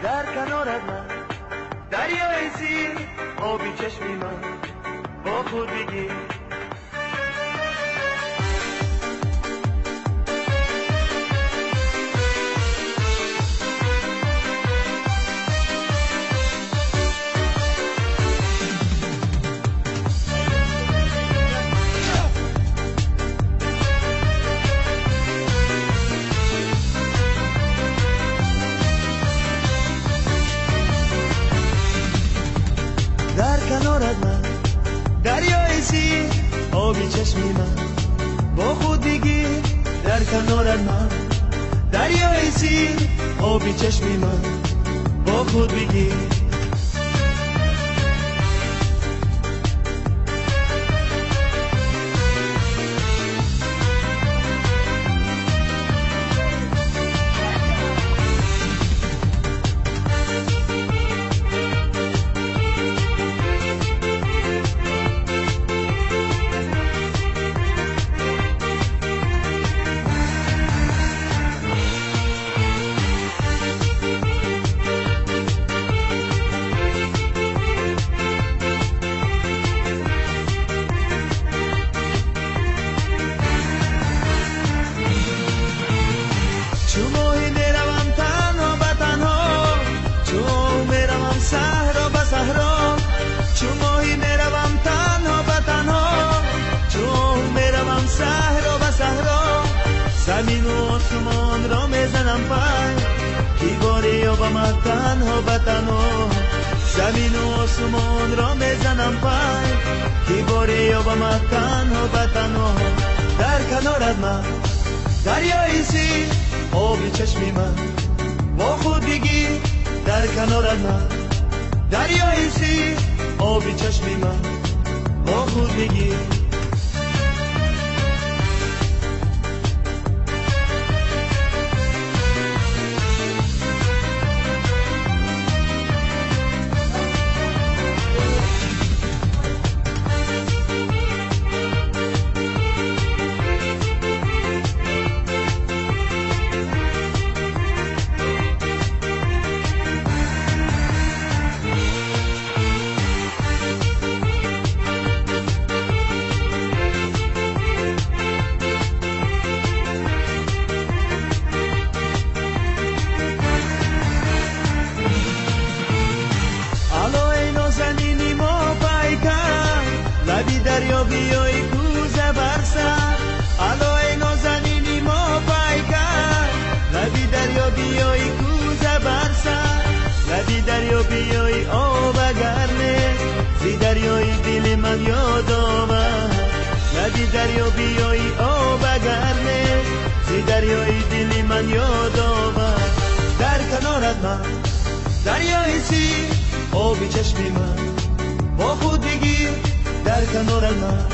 در کنارت من دریای زیر آبی چشمی من با خود بگیر در کنارت من دریای زیر آبی چشمی من با خود بگیر در کنارت من دریای زیر آبی چشمی من با خود بگیر زمین و آسمان را میزنم پای دیواری و با من تنها به تنها زمین و آسمان را میزنم پای دیواری و با من تنها به تنها در کنارت من دریای زیر آبی چشمی من با خود بگیر در کنارت من دریای زیر آبی چشمی من با خود بگیر لبی دریا بیایی کوزه برسر علای نازنینی ما پیکر لبی دریا بیایی کوزه برسر لبی دریا بیایی آب گرمه زی دریای دل من یاد آمد لبی دریا بیایی آب گرمه زی دریای دل من یاد آمد در کنارت من دریای زیر آبی چشمی من با خود بگیر در کنارت من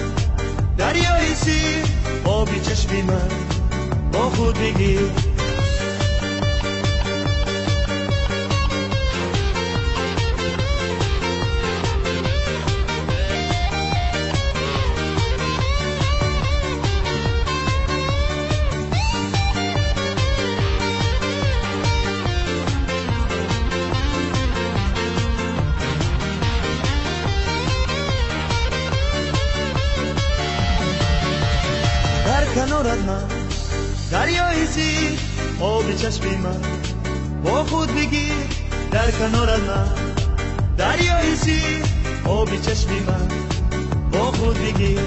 دریای زیر آبی چشمی من با خود بگیر کنارت من دریای زیر آبی چشمی من با خود بگیر در کنارت من دریای زیر آبی چشمی من با خود بگیر